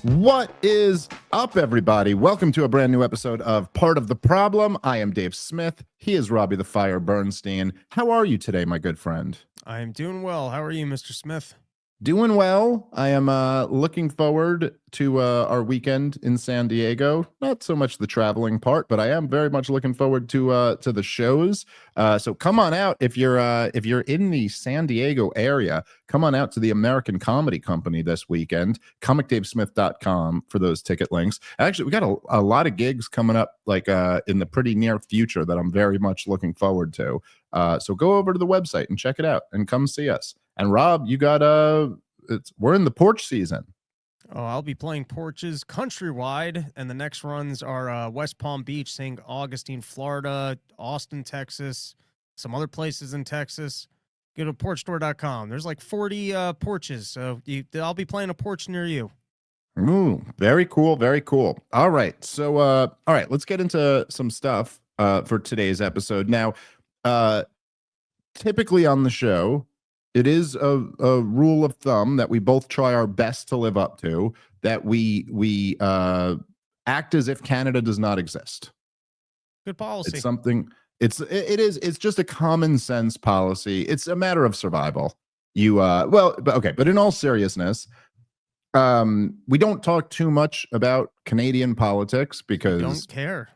What is up, everybody? Welcome to a brand new episode of Part of the Problem. I am Dave Smith. He is Robbie the Fire Bernstein. How are you today, my good friend? I am doing well. How are you, Mr. Smith? Doing well. I am looking forward to our weekend in San Diego. Not so much the traveling part, but I am very much looking forward to the shows. So come on out if you're in the San Diego area. Come on out to the American Comedy Company this weekend. ComicDaveSmith.com for those ticket links. Actually, we got a lot of gigs coming up, like in the pretty near future, that I'm very much looking forward to. So go over to the website and check it out and come see us. And Rob, you got we're in the porch season. Oh, I'll be playing porches countrywide, and the next runs are West Palm Beach, St. Augustine, Florida, Austin, Texas, some other places in Texas. Go to porchstore.com. There's like 40 porches, so I'll be playing a porch near you. Ooh, very cool, very cool. All right, so all right, let's get into some stuff for today's episode. Now, typically on the show, it is a rule of thumb that we both try our best to live up to, that we act as if Canada does not exist. Good policy. It's something. It's just a common sense policy. It's a matter of survival. But in all seriousness, we don't talk too much about Canadian politics because we don't care.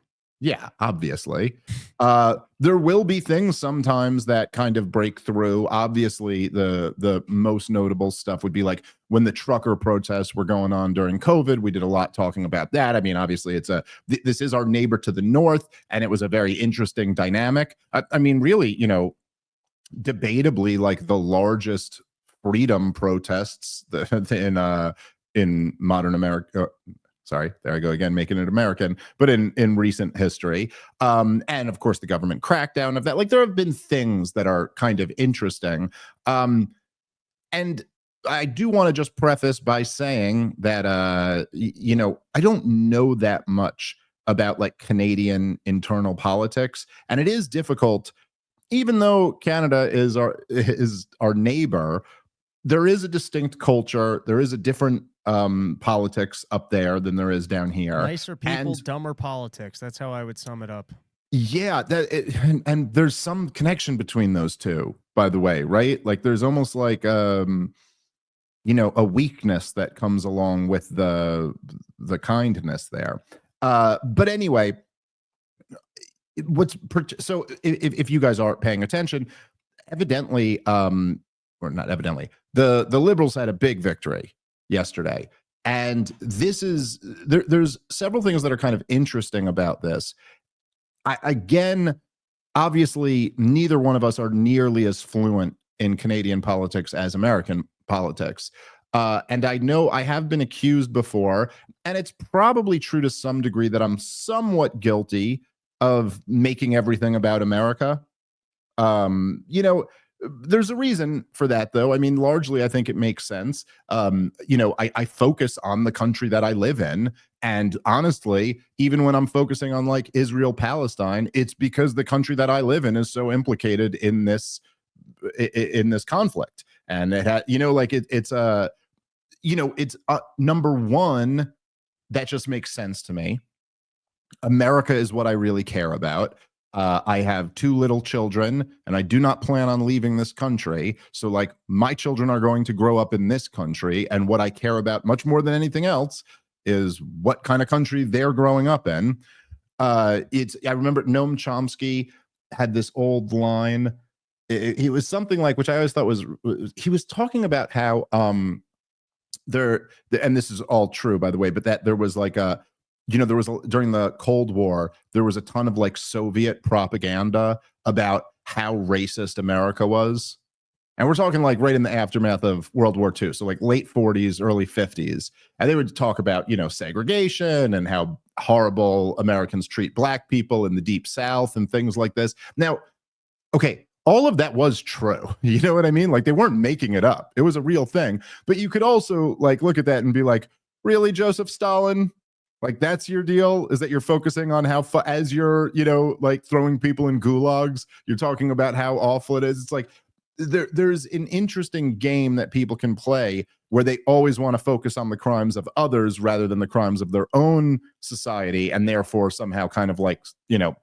Yeah, obviously. There will be things sometimes that kind of break through. Obviously, the most notable stuff would be like when the trucker protests were going on during COVID. We did a lot talking about that. I mean, obviously, this is our neighbor to the north, and it was a very interesting dynamic. I mean, really, debatably, like the largest freedom protests in modern America. Sorry, there I go again, making it American, but in recent history. And of course, the government crackdown of that. Like, there have been things that are kind of interesting. And I do want to just preface by saying that, I don't know that much about like Canadian internal politics. And it is difficult, even though Canada is our neighbor. There is a distinct culture. There is a different politics up there than there is down here. Nicer people, dumber politics. That's how I would sum it up. Yeah, and there's some connection between those two, by the way, right? Like there's almost like a weakness that comes along with the kindness there. But anyway, if you guys aren't paying attention, evidently, or not evidently, the Liberals had a big victory yesterday. And this is there's several things that are kind of interesting about this. Again, obviously, neither one of us are nearly as fluent in Canadian politics as American politics. And I know I have been accused before, and it's probably true to some degree, that I'm somewhat guilty of making everything about America. There's a reason for that, though. I mean, largely, I think it makes sense. I focus on the country that I live in. And honestly, even when I'm focusing on like Israel, Palestine, it's because the country that I live in is so implicated in this conflict. And it had, it's number one, that just makes sense to me. America is what I really care about. I have 2 little children, and I do not plan on leaving this country. So, like, my children are going to grow up in this country, and what I care about much more than anything else is what kind of country they're growing up in. I remember Noam Chomsky had this old line. It was something like, which I always thought he was talking about how and this is all true, by the way, but that there was like during the Cold War, there was a ton of like Soviet propaganda about how racist America was. And we're talking like right in the aftermath of World War II. So like late 40s, early 50s. And they would talk about, segregation and how horrible Americans treat black people in the Deep South and things like this. Now, okay, all of that was true. You know what I mean? Like, they weren't making it up. It was a real thing. But you could also like look at that and be like, really, Joseph Stalin? Like, that's your deal? Is that you're focusing on how, as you're, like throwing people in gulags, you're talking about how awful it is? It's like, there's an interesting game that people can play where they always want to focus on the crimes of others rather than the crimes of their own society, and therefore somehow kind of like,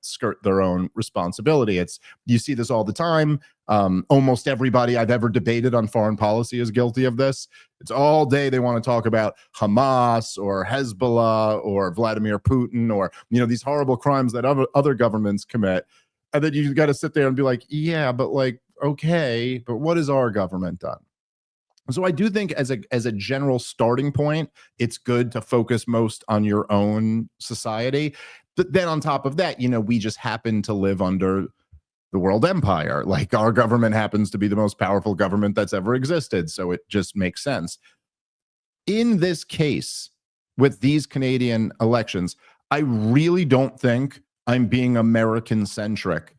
skirt their own responsibility. You see this all the time. Almost everybody I've ever debated on foreign policy is guilty of this. It's all day they want to talk about Hamas or Hezbollah or Vladimir Putin or, these horrible crimes that other governments commit. And then you got to sit there and be like, yeah, but like, okay, but what has our government done? So I do think as a general starting point, it's good to focus most on your own society. But then on top of that, we just happen to live under the world empire. Like, our government happens to be the most powerful government that's ever existed. So it just makes sense. In this case, with these Canadian elections, I really don't think I'm being American centric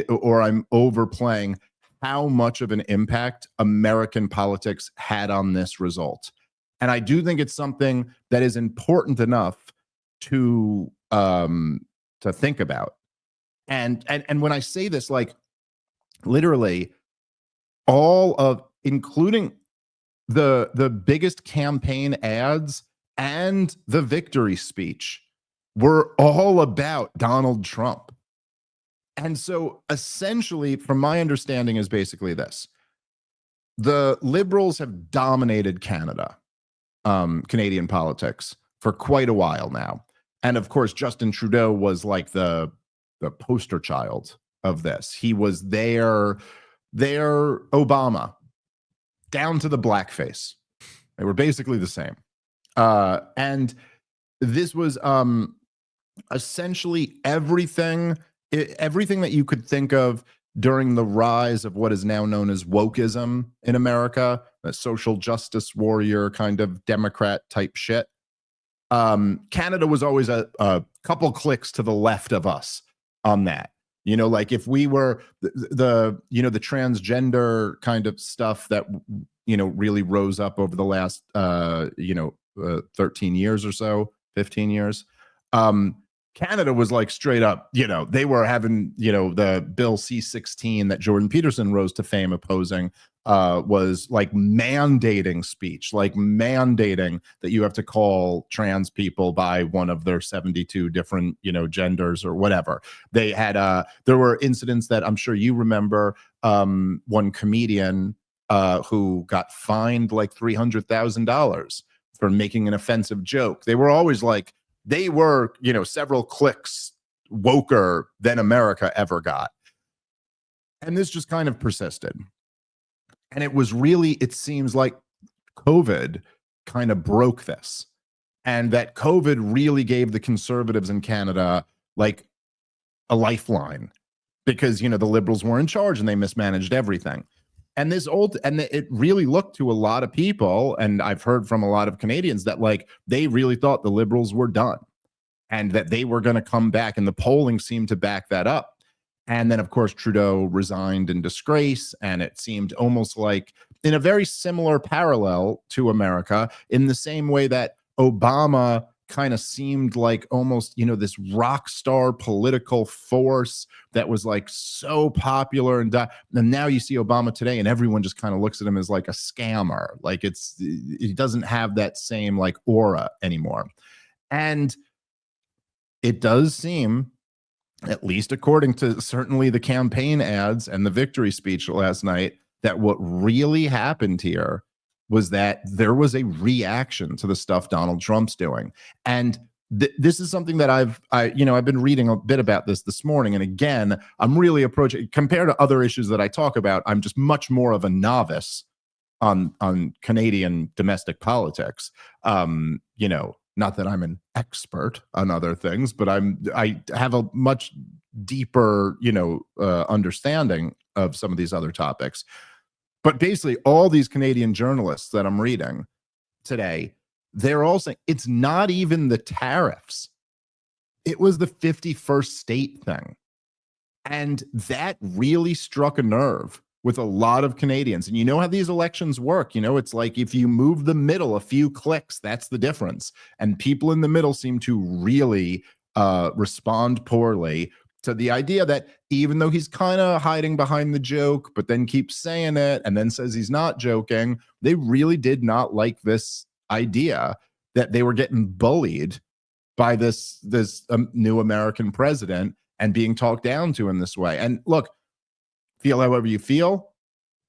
or I'm overplaying how much of an impact American politics had on this result. And I do think it's something that is important enough to think about. And when I say this, like, literally including the biggest campaign ads and the victory speech were all about Donald Trump. And so essentially, from my understanding, is basically this: the Liberals have dominated Canadian politics for quite a while now. And of course, Justin Trudeau was like the poster child of this. He was their Obama, down to the blackface. They were basically the same. And this was essentially everything that you could think of during the rise of what is now known as wokeism in America, a social justice warrior kind of Democrat type shit. Canada was always a couple clicks to the left of us on that. Like if we were the transgender kind of stuff that, really rose up over the last, 13 years or so, 15 years. Canada was like straight up, they were having, the bill C-16 that Jordan Peterson rose to fame opposing, was like mandating speech, like mandating that you have to call trans people by one of their 72 different, genders or whatever. They had, there were incidents that I'm sure you remember, one comedian who got fined like $300,000 for making an offensive joke. They were always like, they were, several clicks woker than America ever got. And this just kind of persisted. And it seems like COVID kind of broke this. And that COVID really gave the conservatives in Canada like a lifeline because, the Liberals were in charge and they mismanaged everything. And it really looked to a lot of people, and I've heard from a lot of Canadians that like they really thought the Liberals were done and that they were going to come back, and the polling seemed to back that up. And then, of course, Trudeau resigned in disgrace, and it seemed almost like in a very similar parallel to America, in the same way that Obama kind of seemed like almost, this rock star political force that was like so popular. And now you see Obama today and everyone just kind of looks at him as like a scammer. Like he doesn't have that same like aura anymore. And it does seem, at least according to certainly the campaign ads and the victory speech last night, that what really happened here was that there was a reaction to the stuff Donald Trump's doing. And this is something that I've been reading a bit about this morning. And again, I'm really approaching, compared to other issues that I talk about, I'm just much more of a novice on Canadian domestic politics. Not that I'm an expert on other things, but I have a much deeper, understanding of some of these other topics. But basically, all these Canadian journalists that I'm reading today, they're all saying it's not even the tariffs. It was the 51st state thing. And that really struck a nerve with a lot of Canadians. And you know how these elections work. It's like if you move the middle a few clicks, that's the difference. And people in the middle seem to really respond poorly to the idea that even though he's kind of hiding behind the joke, but then keeps saying it and then says he's not joking, they really did not like this idea that they were getting bullied by this new American president and being talked down to in this way. And look, feel however you feel.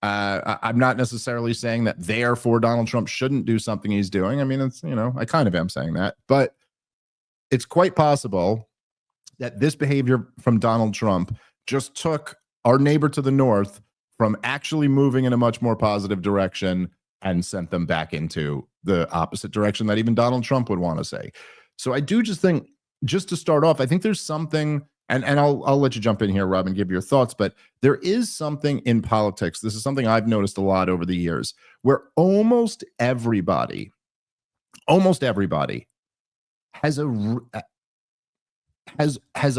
I'm not necessarily saying that therefore Donald Trump shouldn't do something he's doing. I mean, it's, I kind of am saying that, but it's quite possible that this behavior from Donald Trump just took our neighbor to the north from actually moving in a much more positive direction and sent them back into the opposite direction that even Donald Trump would want to say. So I do just think, just to start off, I think there's something, and I'll let you jump in here, Rob, and give your thoughts, but there is something in politics. This is something I've noticed a lot over the years, where almost everybody has a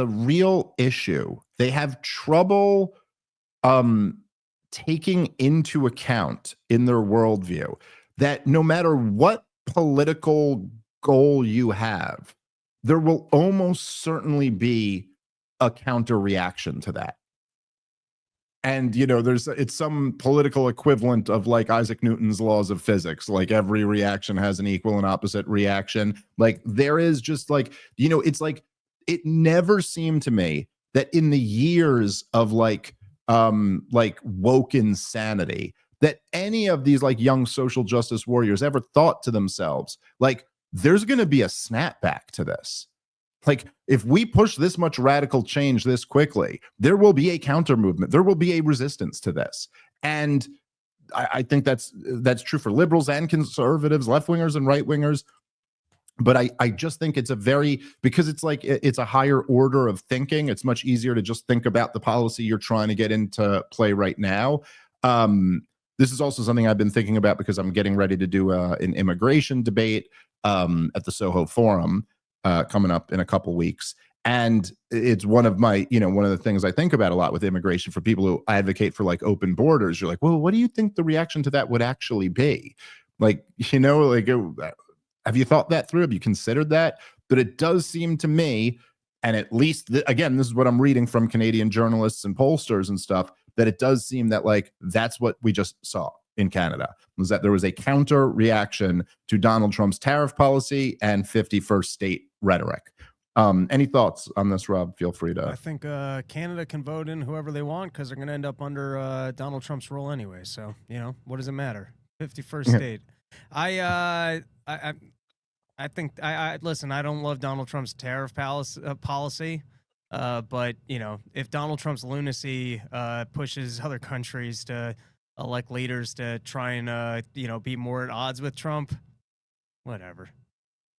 real issue. They have trouble taking into account in their worldview that no matter what political goal you have, there will almost certainly be a counter reaction to that. And, it's some political equivalent of like Isaac Newton's laws of physics. Like every reaction has an equal and opposite reaction. Like there is just like, it's like, it never seemed to me that in the years of like woke insanity, that any of these like young social justice warriors ever thought to themselves, like, there's going to be a snapback to this. Like, if we push this much radical change this quickly, there will be a counter movement. There will be a resistance to this. And I think that's true for liberals and conservatives, left-wingers and right-wingers. But I just think it's because it's like, it's a higher order of thinking. It's much easier to just think about the policy you're trying to get into play right now. This is also something I've been thinking about because I'm getting ready to do an immigration debate at the Soho Forum coming up in a couple weeks. And it's one of my, one of the things I think about a lot with immigration for people who advocate for like open borders. You're like, well, what do you think the reaction to that would actually be? Like, have you thought that through? Have you considered that? But it does seem to me, and at least, again, this is what I'm reading from Canadian journalists and pollsters and stuff, that it does seem that like that's what we just saw in Canada, was that there was a counter reaction to Donald Trump's tariff policy and 51st state rhetoric. Any thoughts on this, Rob? Feel free to. I think Canada can vote in whoever they want because they're going to end up under Donald Trump's rule anyway. So, what does it matter? 51st state. I think listen, I don't love Donald Trump's tariff policy, but if Donald Trump's lunacy pushes other countries to elect leaders to try and be more at odds with Trump, whatever.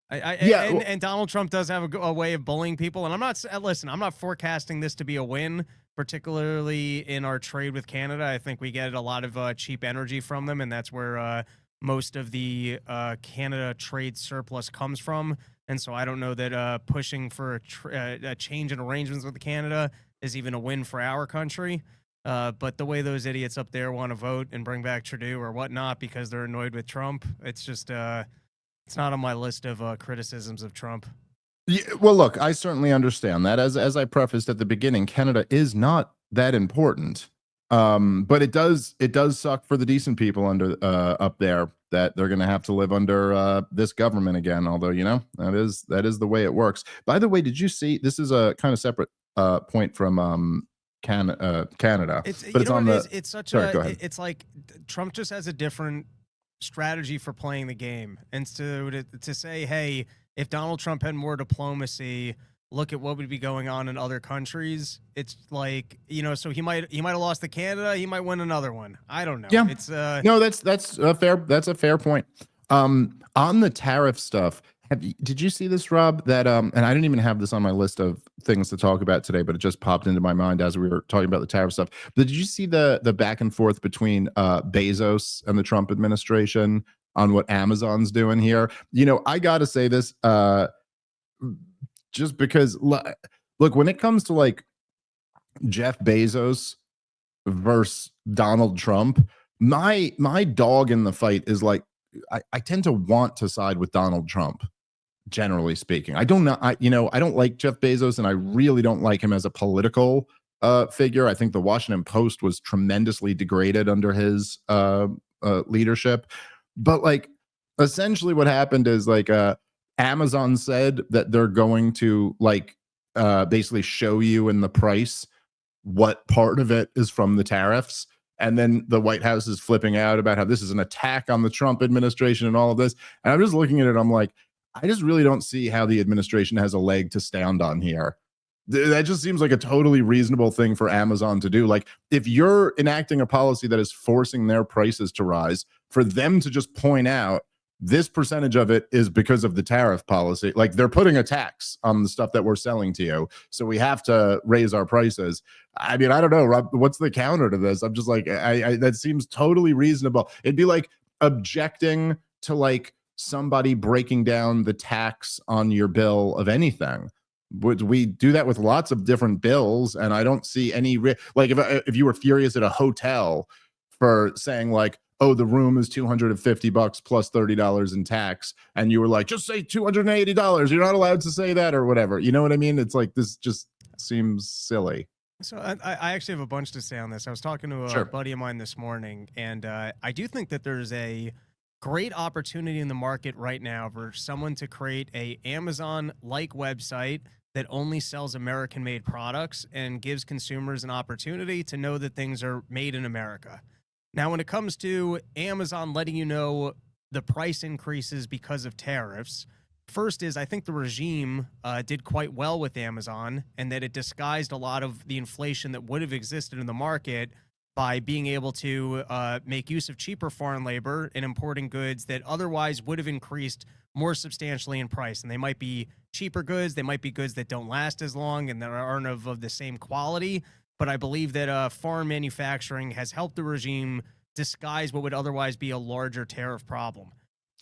And Donald Trump does have a way of bullying people, and I'm not forecasting this to be a win, particularly in our trade with Canada. I think we get a lot of cheap energy from them, and that's where most of the Canada trade surplus comes from. And so I don't know that pushing for a change in arrangements with Canada is even a win for our country. But the way those idiots up there want to vote and bring back Trudeau or whatnot because they're annoyed with Trump, it's just it's not on my list of criticisms of Trump. Yeah, well, look, I certainly understand that. As I prefaced at the beginning, Canada is not that important. But it does suck for the decent people under up there that they're going to have to live under this government again. Although that is the way it works. By the way, did you see? This is a kind of separate point from Canada. It's on the. It's such sorry, go ahead. It's like Trump just has a different strategy for playing the game, and to say, hey, if Donald Trump had more diplomacy, look at what would be going on in other countries. It's like, so he might have lost to Canada. He might win another one. I don't know. Yeah. It's no, that's a fair point. On the tariff stuff, did you see this, Rob? That and I didn't even have this on my list of things to talk about today, but it just popped into my mind as we were talking about the tariff stuff. But did you see the back and forth between Bezos and the Trump administration on what Amazon's doing here? I got to say this. Just because, look, when it comes to like Jeff Bezos versus Donald Trump, my dog in the fight is like, I tend to want to side with Donald Trump generally speaking. I don't know. I don't like Jeff Bezos, and I really don't like him as a political figure. I think the Washington Post was tremendously degraded under his leadership. But like, essentially, what happened is like Amazon said that they're going to like basically show you in the price what part of it is from the tariffs. And then the White House is flipping out about how this is an attack on the Trump administration and all of this. And I'm just looking at it. I'm like, I just really don't see how the administration has a leg to stand on here. That just seems like a totally reasonable thing for Amazon to do. Like, if you're enacting a policy that is forcing their prices to rise, for them to just point out this percentage of it is because of the tariff policy, like they're putting a tax on the stuff that we're selling to you, so we have to raise our prices. I mean, I don't know, Rob, what's the counter to this? I'm just like, I that seems totally reasonable. It'd be like objecting to like somebody breaking down the tax on your bill of anything. We do that with lots of different bills, and I don't see any like if you were furious at a hotel for saying like, oh, the room is $250 plus $30 in tax, and you were like, just say $280, you're not allowed to say that, or whatever, you know what I mean? It's like, this just seems silly. So I actually have a bunch to say on this. I was talking to a buddy of mine this morning, and I do think that there's a great opportunity in the market right now for someone to create a Amazon-like website that only sells American-made products and gives consumers an opportunity to know that things are made in America. Now, when it comes to Amazon letting you know the price increases because of tariffs, first is I think the regime did quite well with Amazon, and that it disguised a lot of the inflation that would have existed in the market by being able to make use of cheaper foreign labor and importing goods that otherwise would have increased more substantially in price. And they might be cheaper goods, they might be goods that don't last as long and that aren't of the same quality. But I believe that foreign manufacturing has helped the regime disguise what would otherwise be a larger tariff problem.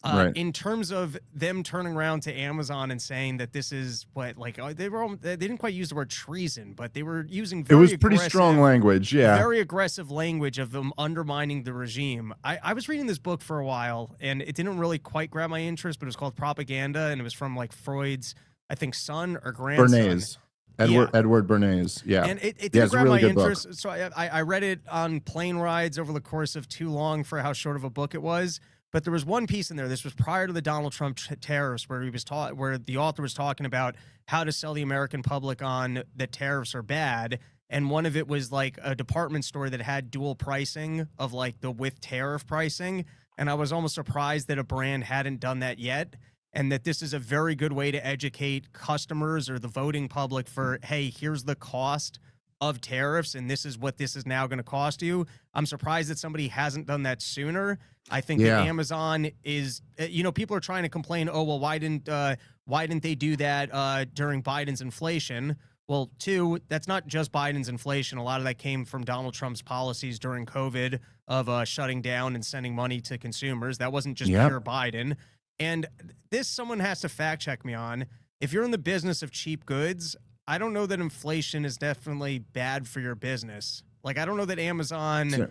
Right. In terms of them turning around to Amazon and saying that this is what, like, they didn't quite use the word treason, but they were using very, it was pretty strong language, yeah, very aggressive language of them undermining the regime. I was reading this book for a while, and it didn't really quite grab my interest, but it was called Propaganda, and it was from like Freud's, I think, son or grandson. Bernays. Edward Bernays, yeah. And it didn't grab really my interest, book. so I read it on plane rides over the course of too long for how short of a book it was. But there was one piece in there. This was prior to the Donald Trump tariffs, where where the author was talking about how to sell the American public on that tariffs are bad. And one of it was like a department store that had dual pricing of like the with tariff pricing. And I was almost surprised that a brand hadn't done that yet. And that this is a very good way to educate customers or the voting public for, hey, here's the cost of tariffs, and this is what this is now going to cost you. I'm surprised that somebody hasn't done that sooner. I think that Amazon is, people are trying to complain, oh, well, why didn't they do that during Biden's inflation? Well, two, that's not just Biden's inflation. A lot of that came from Donald Trump's policies during COVID of shutting down and sending money to consumers. That wasn't just pure Biden. And this, someone has to fact check me on. If you're in the business of cheap goods, I don't know that inflation is definitely bad for your business. Like, I don't know that Amazon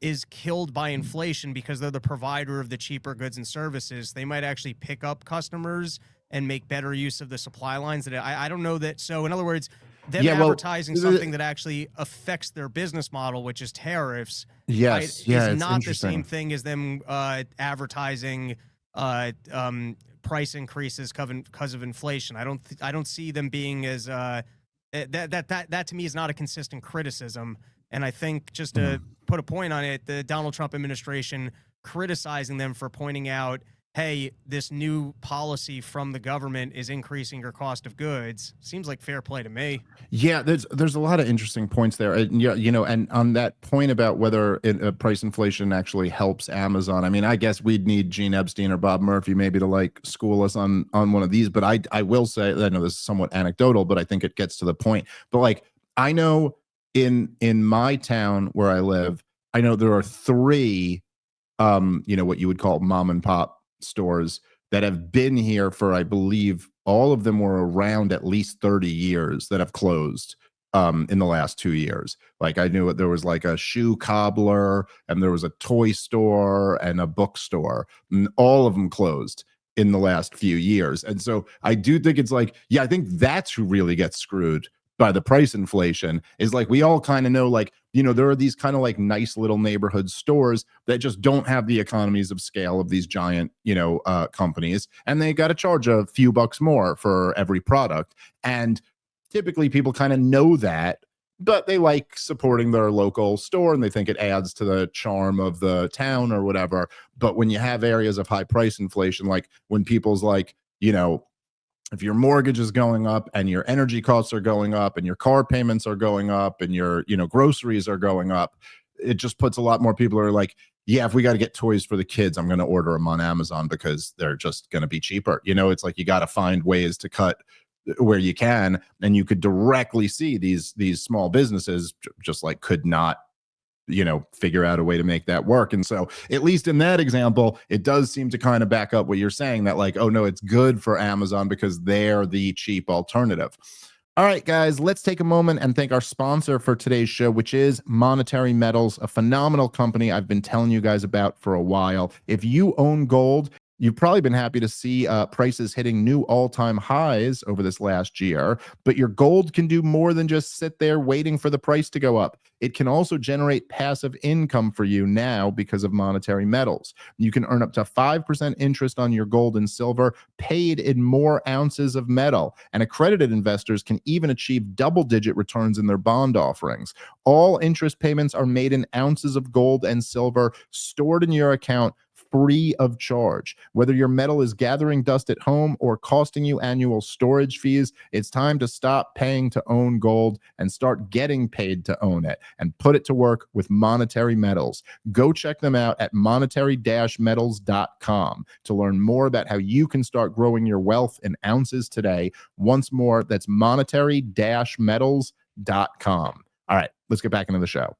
is killed by inflation because they're the provider of the cheaper goods and services. They might actually pick up customers and make better use of the supply lines. That I don't know that. So in other words, them advertising something that actually affects their business model, which is tariffs, is not the same thing as them advertising price increases because of inflation. I don't see them being as that to me is not a consistent criticism. And I think, just to put a point on it, the Donald Trump administration criticizing them for pointing out, hey, this new policy from the government is increasing your cost of goods, seems like fair play to me. Yeah, there's a lot of interesting points there. And, and on that point about whether price inflation actually helps Amazon, I mean, I guess we'd need Gene Epstein or Bob Murphy maybe to like school us on one of these. But I will say, I know this is somewhat anecdotal, but I think it gets to the point. But like, I know in my town where I live, I know there are 3, what you would call mom and pop stores that have been here for, I believe, all of them were around at least 30 years that have closed in the last 2 years. Like, I knew there was like a shoe cobbler, and there was a toy store and a bookstore, and all of them closed. in the last few years. And so I do think it's like, yeah, I think that's who really gets screwed by the price inflation, is like, we all kind of know, like, you know, there are these kind of like nice little neighborhood stores that just don't have the economies of scale of these giant, you know, companies, and they got to charge a few bucks more for every product. And typically people kind of know that, but they like supporting their local store and they think it adds to the charm of the town or whatever. But when you have areas of high price inflation, like when people's like, you know, if your mortgage is going up and your energy costs are going up and your car payments are going up and your, you know, groceries are going up, it just puts a lot more people who are like, yeah, if we got to get toys for the kids, I'm going to order them on Amazon because they're just going to be cheaper. You know, it's like you got to find ways to cut where you can, and you could directly see these small businesses just like could not, you know, figure out a way to make that work. And so at least in that example, it does seem to kind of back up what you're saying, that like, oh no, it's good for Amazon because they're the cheap alternative. All right, guys, let's take a moment and thank our sponsor for today's show, which is Monetary Metals, a phenomenal company I've been telling you guys about for a while. If you own gold, you've probably been happy to see prices hitting new all-time highs over this last year, but your gold can do more than just sit there waiting for the price to go up. It can also generate passive income for you now because of Monetary Metals. You can earn up to 5% interest on your gold and silver paid in more ounces of metal, and accredited investors can even achieve double-digit returns in their bond offerings. All interest payments are made in ounces of gold and silver stored in your account, free of charge. Whether your metal is gathering dust at home or costing you annual storage fees, it's time to stop paying to own gold and start getting paid to own it, and put it to work with Monetary Metals. Go check them out at monetary-metals.com to learn more about how you can start growing your wealth in ounces today. Once more, that's monetary-metals.com. All right, let's get back into the show.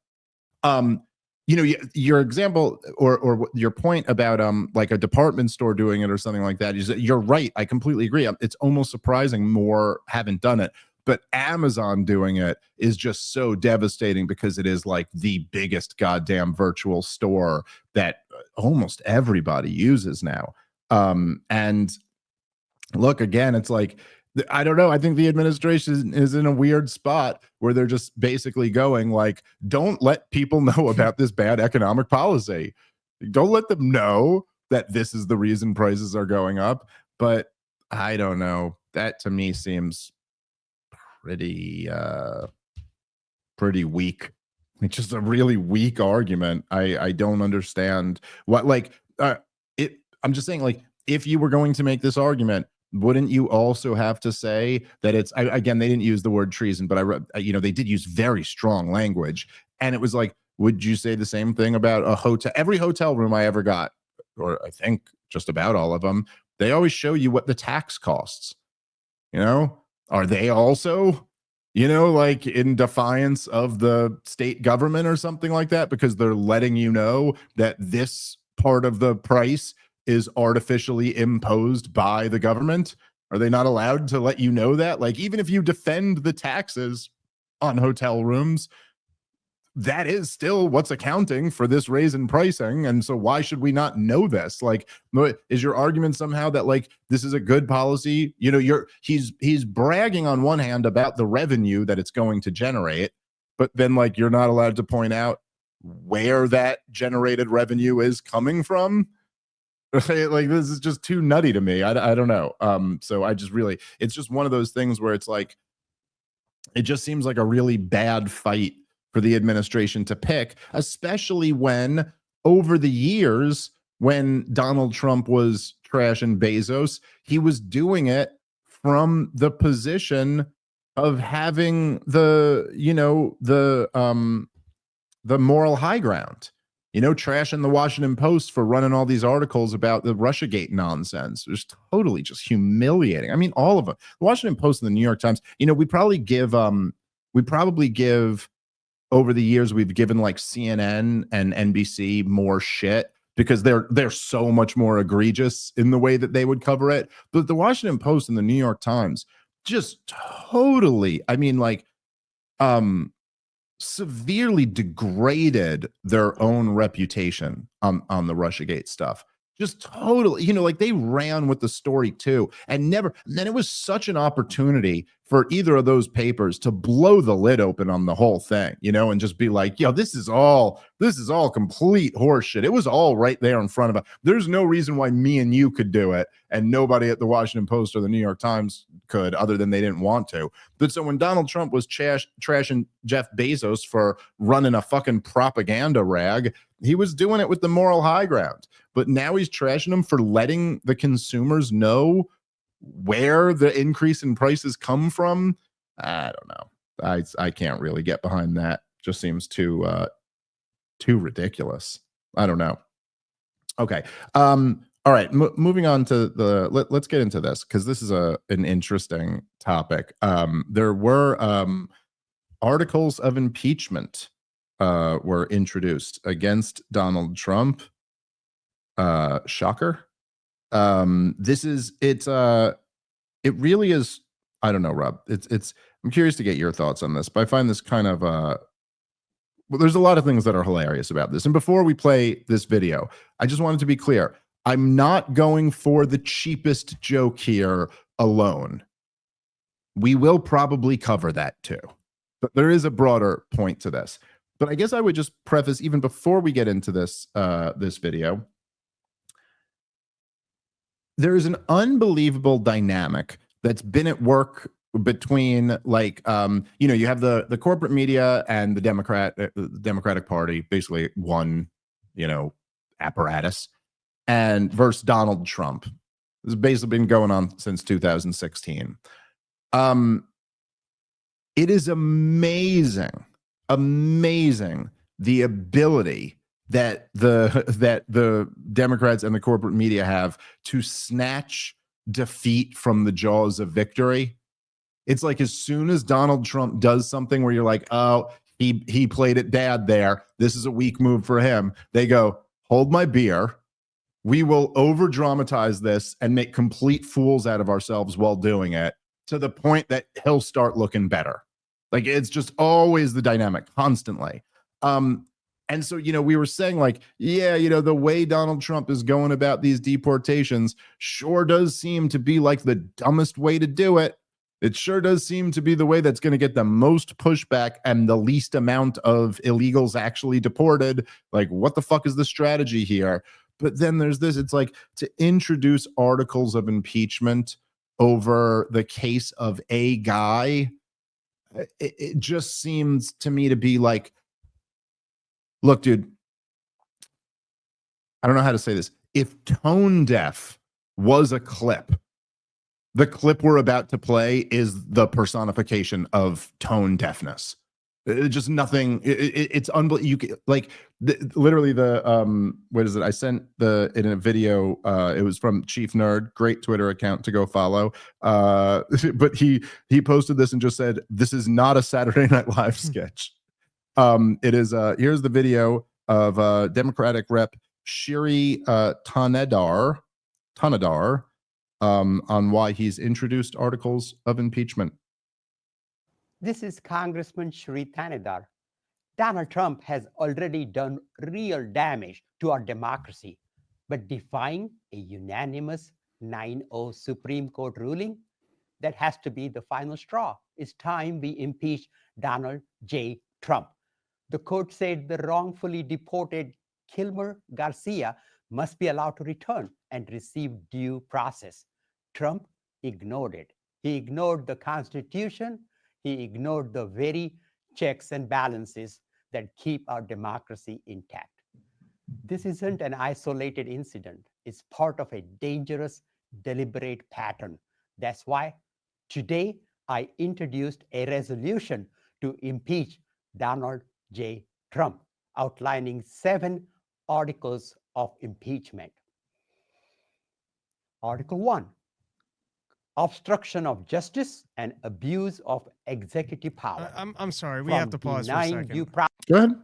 You know, your example or your point about like a department store doing it or something like that, is you're right. I completely agree. It's almost surprising more haven't done it, but Amazon doing it is just so devastating because it is like the biggest goddamn virtual store that almost everybody uses now. And look, again, it's like, I don't know. I think the administration is in a weird spot where they're just basically going like, don't let people know about this bad economic policy. Don't let them know that this is the reason prices are going up. But I don't know. That to me seems pretty weak. It's just a really weak argument. I don't understand what, like, I'm just saying, like, if you were going to make this argument, wouldn't you also have to say that it's, again, they didn't use the word treason, but you know, they did use very strong language. And it was like, would you say the same thing about a hotel? Every hotel room I ever got, or I think just about all of them, they always show you what the tax costs. You know, are they also, you know, like in defiance of the state government or something like that, because they're letting you know that this part of the price is artificially imposed by the government? Are they not allowed to let you know that? Like, even if you defend the taxes on hotel rooms, that is still what's accounting for this raise in pricing. And so why should we not know this? Like, is your argument somehow that like this is a good policy? You know, he's bragging on one hand about the revenue that it's going to generate, but then like you're not allowed to point out where that generated revenue is coming from. Like, this is just too nutty to me. I don't know. So I just really, it's just one of those things where it's like, it just seems like a really bad fight for the administration to pick, especially when over the years, when Donald Trump was trashing Bezos, he was doing it from the position of having the, you know, the moral high ground. You know, trashing the Washington Post for running all these articles about the Russiagate nonsense. It was totally just humiliating. I mean, all of them. The Washington Post and the New York Times, you know, we probably give over the years, we've given like CNN and NBC more shit because they're so much more egregious in the way that they would cover it. But the Washington Post and the New York Times just totally, I mean, like, severely degraded their own reputation on the Russiagate stuff. Just totally, like they ran with the story too, and then it was such an opportunity for either of those papers to blow the lid open on the whole thing, and just be like, yo, this is all complete horseshit. It was all right there in front of us. There's no reason why me and you could do it and nobody at the Washington Post or the New York Times could, other than they didn't want to. But so when Donald Trump was trashing Jeff Bezos for running a fucking propaganda rag, he was doing it with the moral high ground. But now he's trashing him for letting the consumers know where the increase in prices come from. I don't know. I can't really get behind that. Just seems too ridiculous. I don't know. Okay. All right. Moving on to let's get into this, because this is an interesting topic. There were articles of impeachment were introduced against Donald Trump. Shocker. It really is. I don't know, Rob. I'm curious to get your thoughts on this, but I find this kind of well, there's a lot of things that are hilarious about this. And before we play this video, I just wanted to be clear. I'm not going for the cheapest joke here alone. We will probably cover that too, but there is a broader point to this. But I guess I would just preface, even before we get into this video, there is an unbelievable dynamic that's been at work between, like, you have the corporate media and the Democratic Party, basically one, apparatus, and versus Donald Trump. This has basically been going on since 2016. It is amazing the ability that the Democrats and the corporate media have to snatch defeat from the jaws of victory. It's like, as soon as Donald Trump does something where you're like, oh, he played it bad there, this is a weak move for him, they go, hold my beer. We will over dramatize this and make complete fools out of ourselves while doing it, to the point that he'll start looking better. Like, it's just always the dynamic, constantly. And so, we were saying, like, yeah, the way Donald Trump is going about these deportations sure does seem to be like the dumbest way to do it. It sure does seem to be the way that's going to get the most pushback and the least amount of illegals actually deported. Like, what the fuck is the strategy here? But then there's this, it's like, to introduce articles of impeachment over the case of a guy, it just seems to me to be like, look, dude, I don't know how to say this. If tone deaf was a clip, the clip we're about to play is the personification of tone deafness. Just nothing. It's unbelievable. You can, like, literally what is it? I sent in a video. It was from Chief Nerd, great Twitter account to go follow. But he posted this and just said, "This is not a Saturday Night Live sketch." It is. Here's the video of Democratic Rep Shri Thanedar on why he's introduced articles of impeachment. This is Congressman Shri Thanedar. Donald Trump has already done real damage to our democracy, but defying a unanimous 9-0 Supreme Court ruling, that has to be the final straw. It's time we impeach Donald J. Trump. The court said the wrongfully deported Kilmer Garcia must be allowed to return and receive due process. Trump ignored it. He ignored the Constitution. He ignored the very checks and balances that keep our democracy intact. This isn't an isolated incident. It's part of a dangerous, deliberate pattern. That's why today I introduced a resolution to impeach Donald J. Trump, outlining 7 articles of impeachment. Article 1. Obstruction of justice and abuse of executive power. I'm sorry, we have to pause for a second. Go ahead.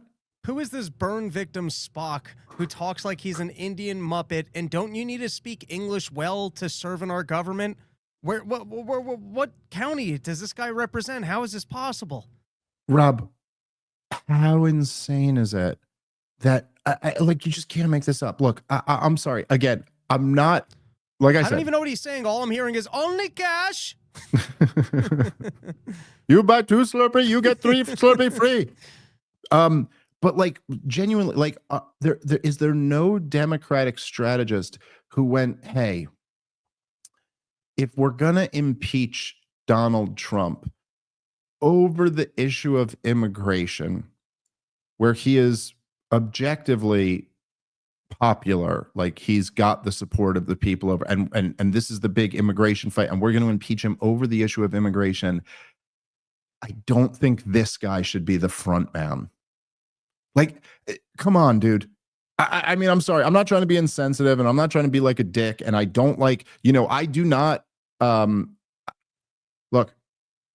Who is this burn victim Spock who talks like he's an Indian Muppet? And don't you need to speak English well to serve in our government? What county does this guy represent? How is this possible? Rob, how insane is it that like, you just can't make this up. Look, I'm sorry. Again, I'm not, like I said. I don't even know what he's saying. All I'm hearing is only cash. You buy 2 Slurpee, you get 3 Slurpee free. But like, genuinely, like, there is there no Democratic strategist who went, hey, if we're gonna impeach Donald Trump over the issue of immigration, where he is objectively popular, like he's got the support of the people over, and this is the big immigration fight, and we're going to impeach him over the issue of immigration, I don't think this guy should be the front man. Like, come on, dude. I mean, I'm sorry. I'm not trying to be insensitive, and I'm not trying to be like a dick, and I don't like, I do not, look,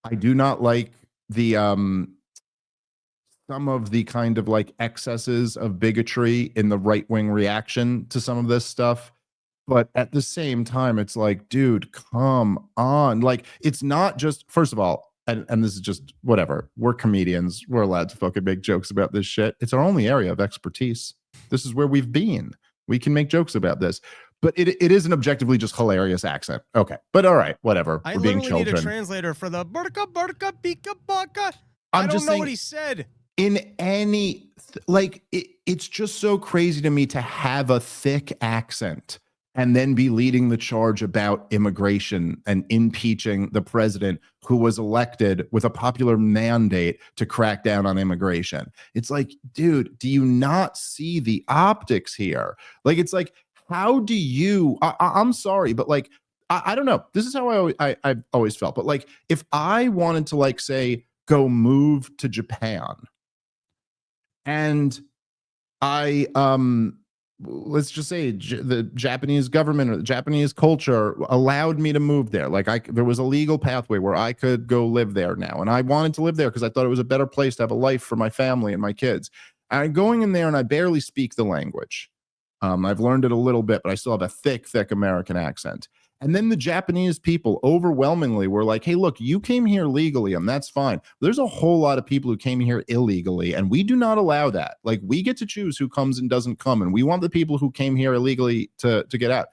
I do not like the, some of the kind of like excesses of bigotry in the right-wing reaction to some of this stuff. But at the same time, it's like, dude, come on. Like, it's not just, first of all, and this is just whatever. We're comedians. We're allowed to fucking make jokes about this shit. It's our only area of expertise. This is where we've been. We can make jokes about this. But it is an objectively just hilarious accent. Okay. But all right, whatever. I We're being literally children. need a translator for the burka burka bika baka. I'm I don't just know saying, what he said. in any, like, it's just so crazy to me to have a thick accent and then be leading the charge about immigration and impeaching the president who was elected with a popular mandate to crack down on immigration. It's like, dude, do you not see the optics here? Like, it's like, how do you, I'm sorry, but like, I don't know. This is how I've always felt. But like, if I wanted to, like, say, go move to Japan, and I, let's just say the Japanese government or the Japanese culture allowed me to move there. Like, there was a legal pathway where I could go live there now. And I wanted to live there because I thought it was a better place to have a life for my family and my kids. And I'm going in there and I barely speak the language. I've learned it a little bit, but I still have a thick American accent. And then the Japanese people overwhelmingly were like, hey, look, you came here legally, and that's fine. There's a whole lot of people who came here illegally, and we do not allow that. Like, we get to choose who comes and doesn't come, and we want the people who came here illegally to get out.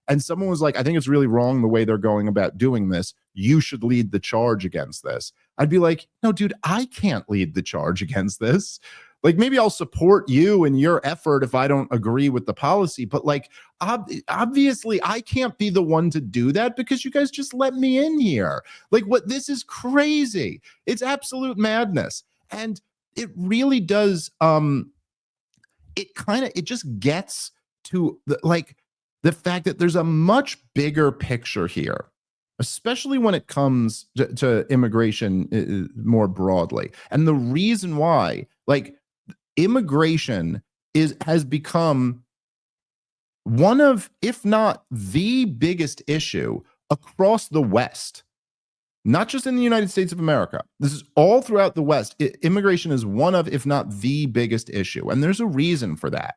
And someone was like, I think it's really wrong the way they're going about doing this. You should lead the charge against this. I'd be like, no, dude, I can't lead the charge against this. Like, maybe I'll support you in your effort if I don't agree with the policy, but like, obviously I can't be the one to do that because you guys just let me in here. Like, this is crazy. It's madness. And it really does, it just gets to the fact that there's a much bigger picture here, especially when it comes to immigration more broadly. And the reason why, like, immigration has become one of, if not the biggest issue across the West, not just in the United States of America. This is all throughout the West. Immigration is one of, if not the biggest issue. And there's a reason for that.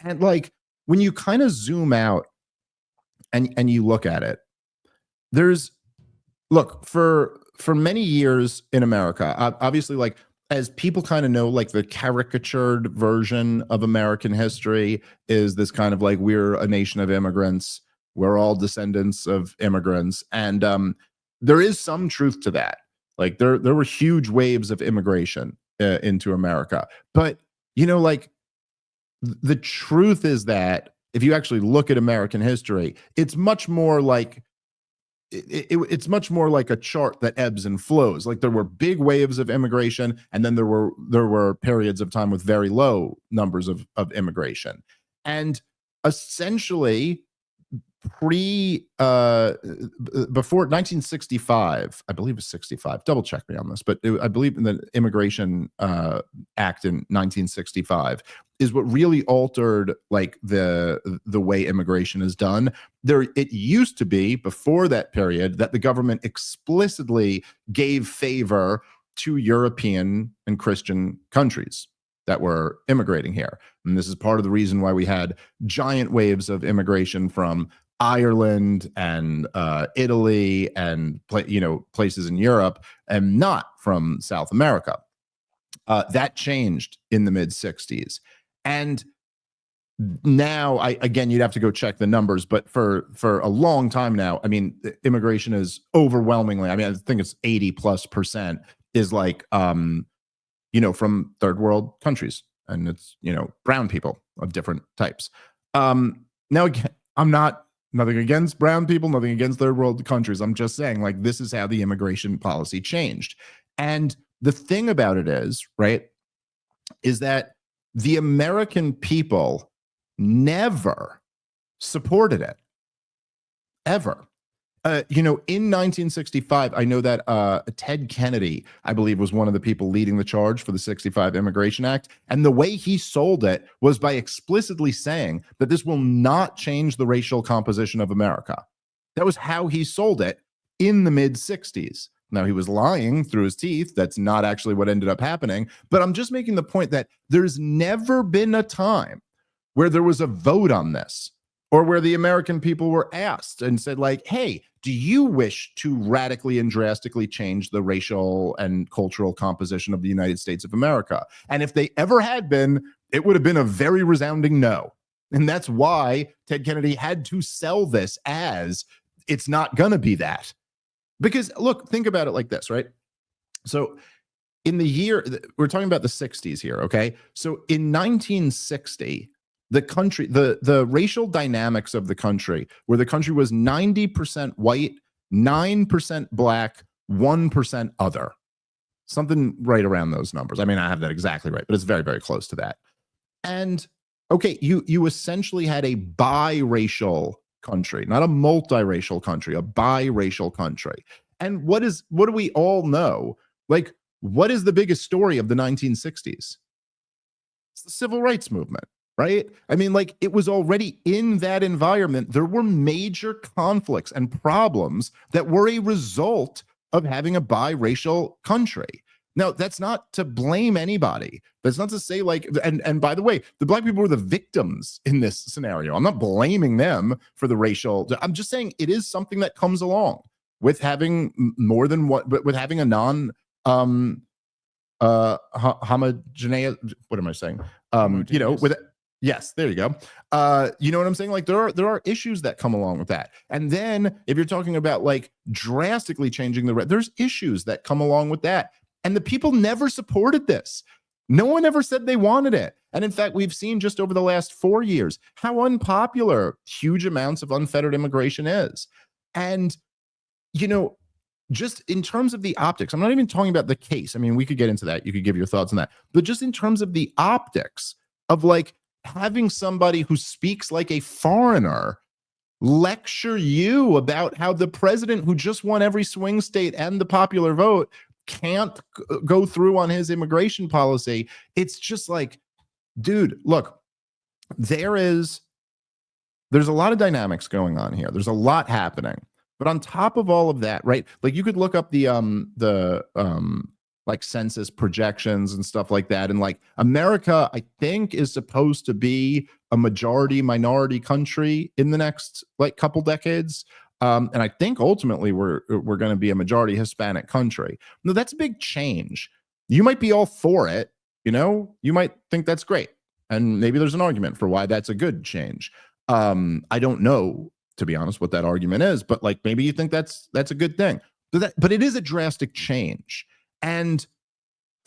And like, when you kind of zoom out and you look at it, for many years in America, obviously, like, as people kind of know, like, the caricatured version of American history is this kind of like, we're a nation of immigrants. We're all descendants of immigrants. And there is some truth to that. Like, there were huge waves of immigration into America. But, like, the truth is that if you actually look at American history, it's much more like, it's much more like a chart that ebbs and flows. Like, there were big waves of immigration, and then there were periods of time with very low numbers of immigration. And essentially, before 1965, I believe it's 65. Double check me on this, but I believe in the Immigration Act in 1965 is what really altered, like, the way immigration is done. It used to be, before that period, that the government explicitly gave favor to European and Christian countries that were immigrating here. And this is part of the reason why we had giant waves of immigration from Ireland and Italy and places in Europe, and not from South America. That changed in the mid-60s. And now, again, you'd have to go check the numbers, but for a long time now, I mean, immigration is overwhelmingly, I mean, I think it's 80+% is like, from third world countries, and it's, brown people of different types. Now, again, I'm nothing against brown people, nothing against third world countries. I'm just saying, like, this is how the immigration policy changed. And the thing about it is, right, is that the American people never supported it, ever. In 1965, I know that Ted Kennedy, I believe, was one of the people leading the charge for the 65 Immigration Act. And the way he sold it was by explicitly saying that this will not change the racial composition of America. That was how he sold it in the mid-60s. Now, he was lying through his teeth. That's not actually what ended up happening. But I'm just making the point that there's never been a time where there was a vote on this, or where the American people were asked and said, like, hey, do you wish to radically and drastically change the racial and cultural composition of the United States of America? And if they ever had been, it would have been a very resounding no. And that's why Ted Kennedy had to sell this as it's not going to be that. Because, look, think about it like this, right? So in the year, we're talking about the 60s here, okay? So in 1960, the country, the racial dynamics of the country, where the country was 90% white, 9% black, 1% other. Something right around those numbers. I mean, I have that exactly right, but it's very, very close to that. And okay, you essentially had a biracial country, not a multiracial country, a biracial country. And what do we all know? Like, what is the biggest story of the 1960s? It's the civil rights movement. Right? I mean, like, it was already in that environment. There were major conflicts and problems that were a result of having a biracial country. Now, that's not to blame anybody. That's not to say, like, and by the way, the black people were the victims in this scenario. I'm not blaming them for the racial. I'm just saying it is something that comes along with having more than one, but with having a non homogeneous. What am I saying? With yes, there you go. You know what I'm saying? Like, there are issues that come along with that. And then if you're talking about, like, drastically changing there's issues that come along with that. And the people never supported this. No one ever said they wanted it. And in fact, we've seen just over the last 4 years how unpopular huge amounts of unfettered immigration is. And, just in terms of the optics, I'm not even talking about the case. I mean, we could get into that. You could give your thoughts on that. But just in terms of the optics of, like, having somebody who speaks like a foreigner lecture you about how the president, who just won every swing state and the popular vote, can't go through on his immigration policy. It's just like, dude, look, there's a lot of dynamics going on here. There's a lot happening. But on top of all of that, right? Like, you could look up the like census projections and stuff like that. And, like, America, I think, is supposed to be a majority minority country in the next, like, couple decades. And I think ultimately we're going to be a majority Hispanic country. No, that's a big change. You might be all for it. You might think that's great. And maybe there's an argument for why that's a good change. I don't know, to be honest, what that argument is, but, like, maybe you think that's a good thing. But it is a drastic change. And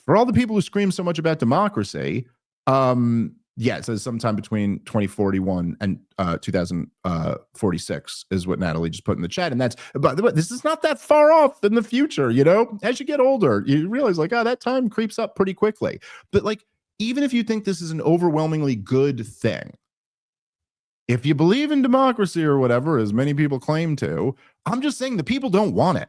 for all the people who scream so much about democracy, it says sometime between 2041 and 2046 is what Natalie just put in the chat. And that's, by the way, this is not that far off in the future. As you get older, you realize, like, that time creeps up pretty quickly. But, like, even if you think this is an overwhelmingly good thing, if you believe in democracy or whatever, as many people claim to, I'm just saying the people don't want it.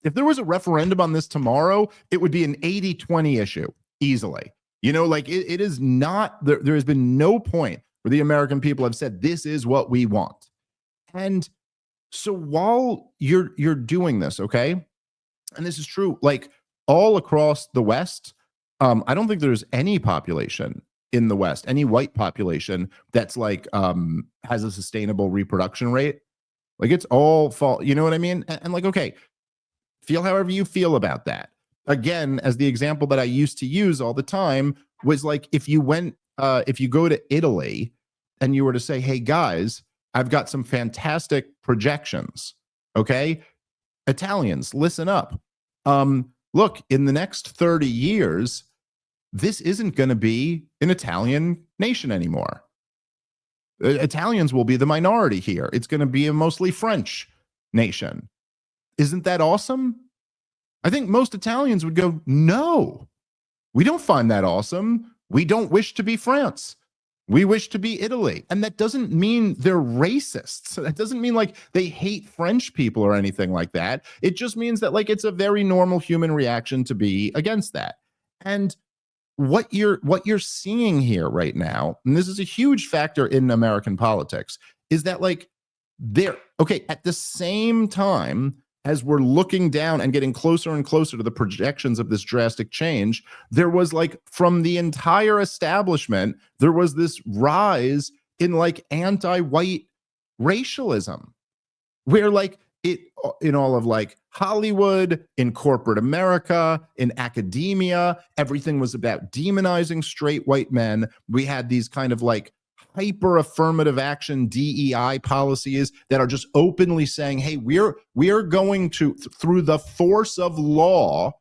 If there was a referendum on this tomorrow, it would be an 80-20 issue easily. Like, it is not, there has been no point where the American people have said, this is what we want. And so while you're doing this, okay, and this is true, like, all across the West, I don't think there's any population in the West, any white population that's, like, has a sustainable reproduction rate. Like, it's all fall, you know what I mean? And like, okay, feel however you feel about that. Again, as the example that I used to use all the time was, like, if you go to Italy and you were to say, hey guys, I've got some fantastic projections. Okay. Italians, listen up. Look, in the next 30 years, this isn't going to be an Italian nation anymore. Italians will be the minority here. It's going to be a mostly French nation. Isn't that awesome? I think most Italians would go, no, we don't find that awesome. We don't wish to be France. We wish to be Italy. And that doesn't mean they're racists. That doesn't mean like they hate French people or anything like that. It just means that like it's a very normal human reaction to be against that. And what you're seeing here right now, and this is a huge factor in American politics, is that like at the same time as we're looking down and getting closer and closer to the projections of this drastic change, there was like from the entire establishment, there was this rise in like anti-white racialism, where like it in all of like Hollywood, in corporate America, in academia, everything was about demonizing straight white men. We had these kind of like hyper affirmative action DEI policies that are just openly saying, hey, we're going to, through the force of law,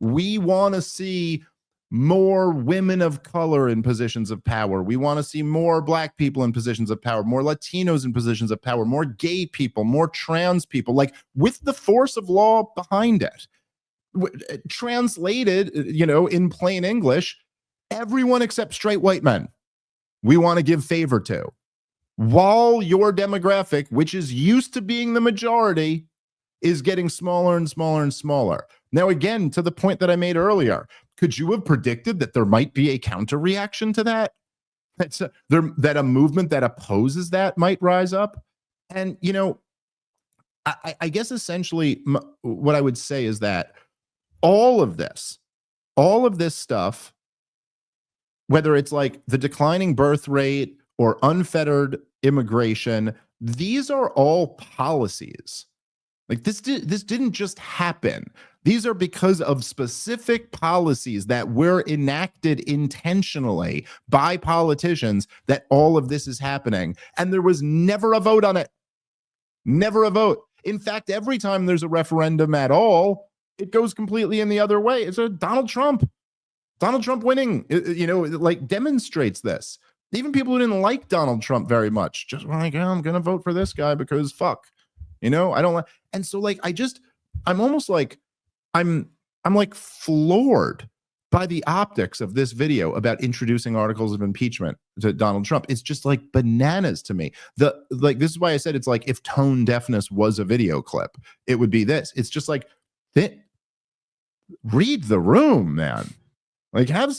we want to see more women of color in positions of power. We want to see more Black people in positions of power, more Latinos in positions of power, more gay people, more trans people, like with the force of law behind it. Translated, in plain English, everyone except straight white men we want to give favor to, while your demographic, which is used to being the majority, is getting smaller and smaller and smaller. Now, again, to the point that I made earlier, could you have predicted that there might be a counter reaction to that? That a movement that opposes that might rise up? And, I guess essentially what I would say is that all of this stuff, whether it's like the declining birth rate or unfettered immigration, these are all policies. Like this didn't just happen. These are because of specific policies that were enacted intentionally by politicians that all of this is happening. And there was never a vote on it. Never a vote. In fact, every time there's a referendum at all, it goes completely in the other way. It's a Donald Trump winning, like demonstrates this. Even people who didn't like Donald Trump very much just were like, I'm going to vote for this guy because fuck, I don't like. And so like, I'm almost like, I'm like floored by the optics of this video about introducing articles of impeachment to Donald Trump. It's just like bananas to me. This is why I said it's like if tone deafness was a video clip, it would be this. It's just like, read the room, man. Like have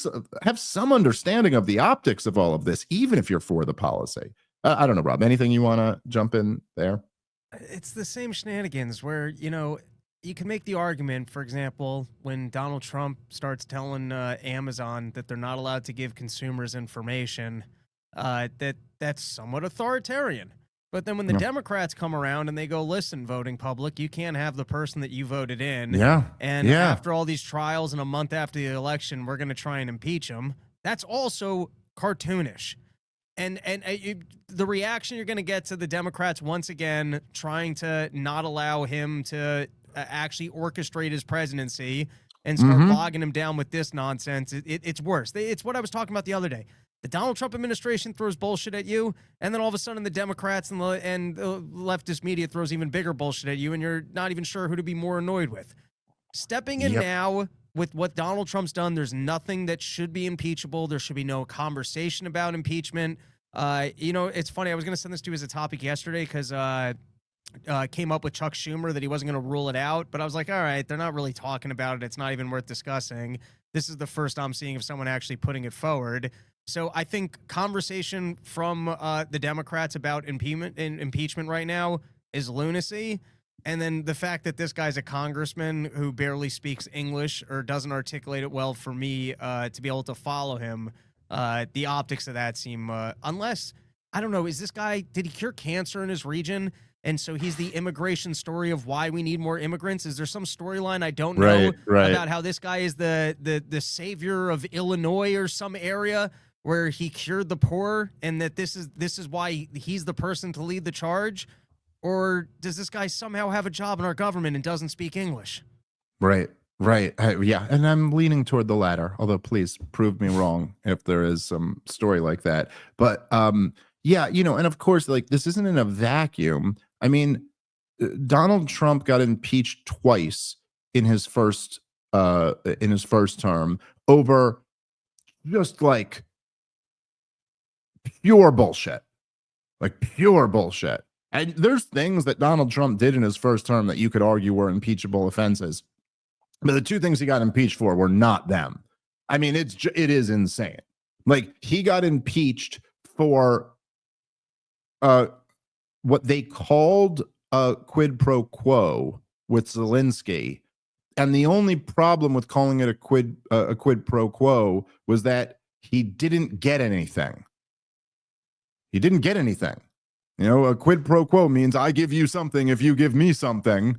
some understanding of the optics of all of this, even if you're for the policy. I don't know, Rob, anything you want to jump in there? It's the same shenanigans where, you can make the argument, for example, when Donald Trump starts telling Amazon that they're not allowed to give consumers information, that's somewhat authoritarian. But then when the Democrats come around and they go, listen, voting public, you can't have the person that you voted in. Yeah. And after all these trials and a month after the election, we're going to try and impeach him. That's also cartoonish. And the reaction you're going to get to the Democrats once again trying to not allow him to actually orchestrate his presidency and start bogging him down with this nonsense, it's worse. It's what I was talking about the other day. The Donald Trump administration throws bullshit at you, and then all of a sudden the Democrats and the leftist media throws even bigger bullshit at you, and you're not even sure who to be more annoyed with. Stepping in now with what Donald Trump's done, there's nothing that should be impeachable. There should be no conversation about impeachment. It's funny. I was going to send this to you as a topic yesterday because came up with Chuck Schumer that he wasn't going to rule it out, but I was like, all right, they're not really talking about it. It's not even worth discussing. This is the first I'm seeing of someone actually putting it forward. So I think conversation from the Democrats about impeachment right now is lunacy. And then the fact that this guy's a congressman who barely speaks English or doesn't articulate it well for me to be able to follow him, the optics of that seem, unless, I don't know, did he cure cancer in his region? And so he's the immigration story of why we need more immigrants. Is there some storyline I don't know about how this guy is the savior of Illinois or some area where he cured the poor and that this is why he's the person to lead the charge? Or does this guy somehow have a job in our government and doesn't speak English? Right. Right. Yeah. And I'm leaning toward the latter, although please prove me wrong if there is some story like that. But yeah, and of course, like, this isn't in a vacuum. I mean, Donald Trump got impeached twice in his first term over just like pure bullshit. Like pure bullshit. And there's things that Donald Trump did in his first term that you could argue were impeachable offenses. But the two things he got impeached for were not them. I mean, it is insane. Like, he got impeached for what they called a quid pro quo with Zelensky. And the only problem with calling it a quid pro quo was that he didn't get anything. He didn't get anything. A quid pro quo means I give you something if you give me something.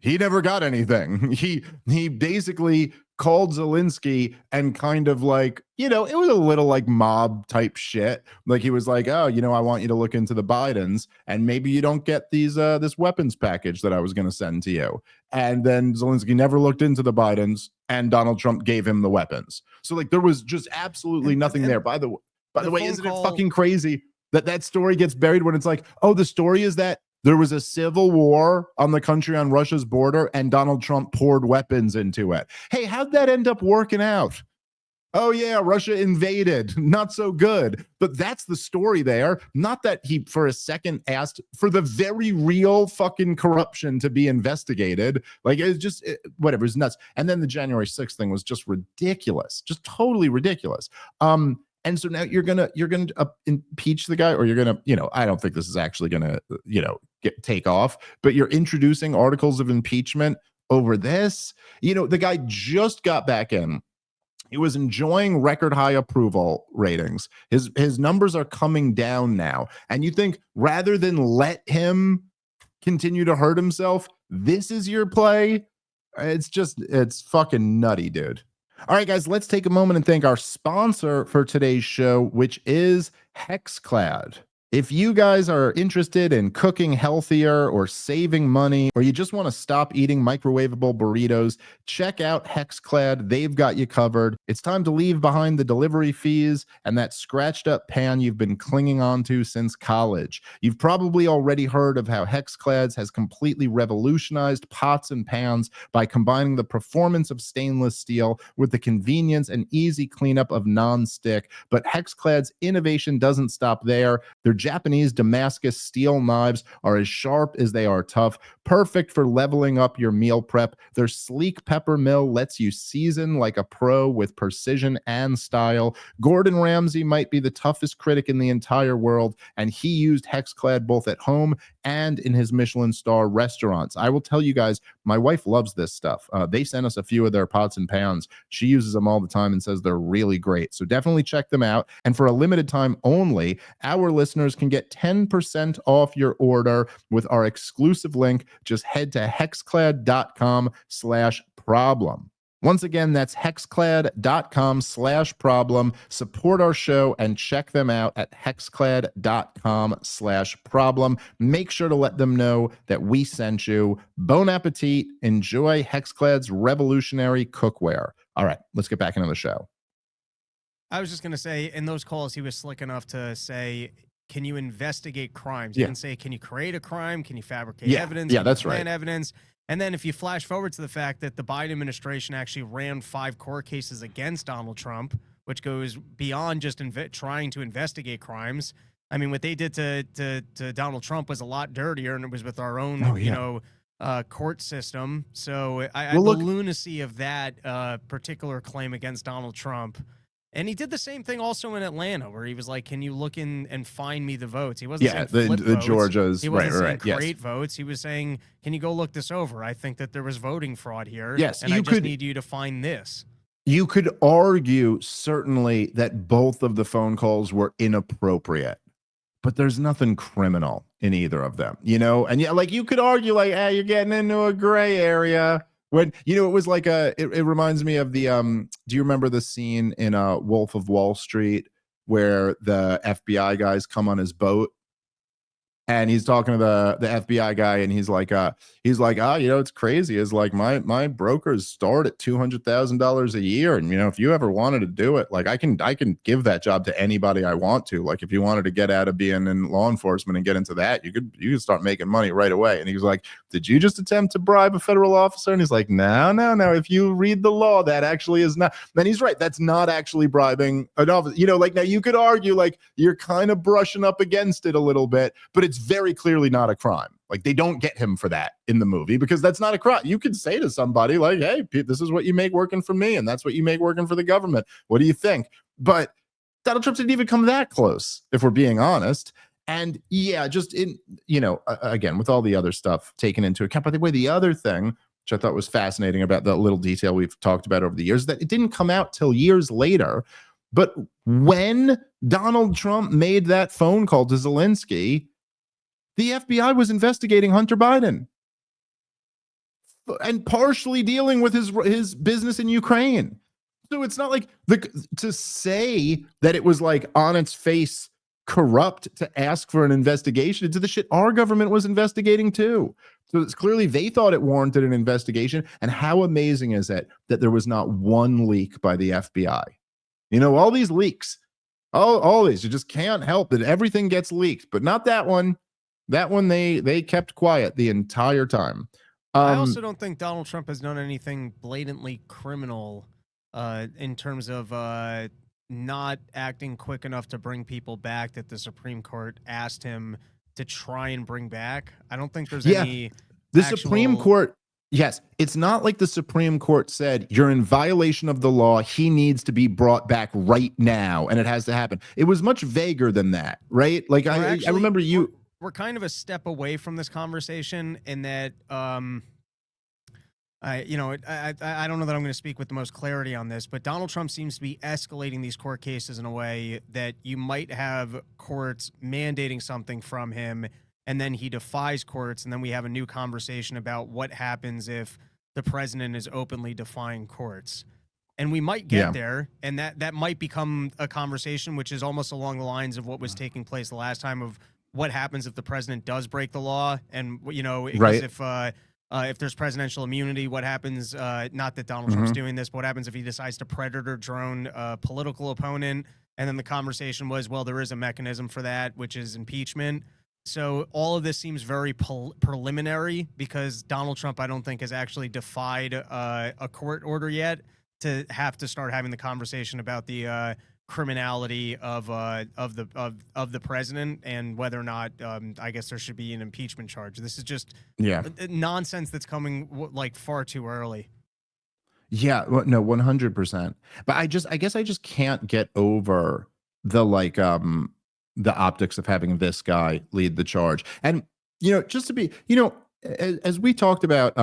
He never got anything. He basically called Zelensky and kind of like, it was a little like mob type shit. Like, he was like, oh, I want you to look into the Bidens and maybe you don't get this weapons package that I was going to send to you. And then Zelensky never looked into the Bidens and Donald Trump gave him the weapons. So like, there was just absolutely nothing there. By the way, isn't it fucking crazy that story gets buried when it's like, oh, the story is that there was a civil war on the country on Russia's border and Donald Trump poured weapons into it. Hey, how'd that end up working out? Oh, yeah, Russia invaded. Not so good. But that's the story there. Not that he, for a second, asked for the very real fucking corruption to be investigated. Like, it's just, whatever, it's nuts. And then the January 6th thing was just ridiculous. Just totally ridiculous. And so now you're gonna impeach the guy, or you're gonna, I don't think this is actually gonna, take off, but you're introducing articles of impeachment over this. The guy just got back in. He was enjoying record high approval ratings. His numbers are coming down now. And you think rather than let him continue to hurt himself, this is your play? It's fucking nutty, dude. All right, guys, let's take a moment and thank our sponsor for today's show, which is Hexclad. If you guys are interested in cooking healthier or saving money, or you just want to stop eating microwavable burritos, check out Hexclad. They've got you covered. It's time to leave behind the delivery fees and that scratched up pan you've been clinging on to since college. You've probably already heard of how Hexclad has completely revolutionized pots and pans by combining the performance of stainless steel with the convenience and easy cleanup of non-stick. But Hexclad's innovation doesn't stop there. Their Japanese Damascus steel knives are as sharp as they are tough, perfect for leveling up your meal prep. Their sleek pepper mill lets you season like a pro with precision and style. Gordon Ramsay might be the toughest critic in the entire world, and he used Hexclad both at home and in his Michelin star restaurants. I will tell you guys, my wife loves this stuff. They sent us a few of their pots and pans. She uses them all the time and says they're really great. So definitely check them out. And for a limited time only, our listeners can get 10% off your order with our exclusive link. Just head to hexclad.com/problem. Once again, that's hexclad.com/problem. Support our show and check them out at hexclad.com/problem. Make sure to let them know that we sent you. Bon appetit. Enjoy Hexclad's revolutionary cookware. All right, let's get back into the show. I was just going to say, in those calls, he was slick enough to say, can you investigate crimes? You can say, can you create a crime? Can you fabricate evidence? Yeah, that's right. Evidence. And then if you flash forward to the fact that the Biden administration actually ran 5 court cases against Donald Trump, which goes beyond just trying to investigate crimes. I mean, what they did to Donald Trump was a lot dirtier, and it was with our own, court system. So the lunacy of that particular claim against Donald Trump. And he did the same thing also in Atlanta, where he was like, can you look in and find me the votes? He wasn't saying flip the votes. Georgia's. He wasn't saying yes. create votes. He was saying, can you go look this over? I think that there was voting fraud here. Yes, and I just need you to find this. You could argue, certainly, that both of the phone calls were inappropriate. But there's nothing criminal in either of them, And like, you could argue like, hey, you're getting into a gray area. When it was like it reminds me of the do you remember the scene in Wolf of Wall Street where the FBI guys come on his boat and he's talking to the FBI guy and he's like it's crazy. Is like my brokers start at $200,000 a year, and if you ever wanted to do it, like I can give that job to anybody I want to. Like if you wanted to get out of being in law enforcement and get into that, you could start making money right away. And he was like, did you just attempt to bribe a federal officer? And he's like, no. If you read the law, that actually is not. Then he's right. That's not actually bribing an officer. Like now you could argue like you're kind of brushing up against it a little bit, but it's very clearly not a crime. Like they don't get him for that in the movie because that's not a crime. You could say to somebody like, hey, Pete, this is what you make working for me, and that's what you make working for the government. What do you think? But Donald Trump didn't even come that close, if we're being honest. And yeah, just in, again, with all the other stuff taken into account. By the way, the other thing, which I thought was fascinating about that little detail we've talked about over the years, that it didn't come out till years later. But when Donald Trump made that phone call to Zelensky, the FBI was investigating Hunter Biden and partially dealing with his business in Ukraine. So it's not like to say that it was like on its face corrupt to ask for an investigation into the shit our government was investigating too. So it's clearly they thought it warranted an investigation. And how amazing is it that there was not one leak by the FBI? All these leaks, all these, you just can't help it. Everything gets leaked, but not that one. That one they kept quiet the entire time. I also don't think Donald Trump has done anything blatantly criminal in terms of not acting quick enough to bring people back that the Supreme Court asked him to try and bring back. I don't think there's any. The Supreme Court, yes, it's not like the Supreme Court said you're in violation of the law. He needs to be brought back right now, and it has to happen. It was much vaguer than that, right? Like I remember you. We're kind of a step away from this conversation in that, I don't know that I'm going to speak with the most clarity on this, but Donald Trump seems to be escalating these court cases in a way that you might have courts mandating something from him, and then he defies courts, and then we have a new conversation about what happens if the president is openly defying courts. And we might get there, and that might become a conversation which is almost along the lines of what was taking place the last time of what happens if the president does break the law, and if there's presidential immunity, what happens? Not that Donald Trump's doing this, but what happens if he decides to predator drone a political opponent? And then the conversation was, well, there is a mechanism for that, which is impeachment. So all of this seems very preliminary because Donald Trump, I don't think, has actually defied a court order yet to have to start having the conversation about the criminality of the president and whether or not I guess there should be an impeachment charge. This is just nonsense that's coming like far too early. Yeah, no, 100%. But I guess I just can't get over the the optics of having this guy lead the charge. And just to be, as we talked about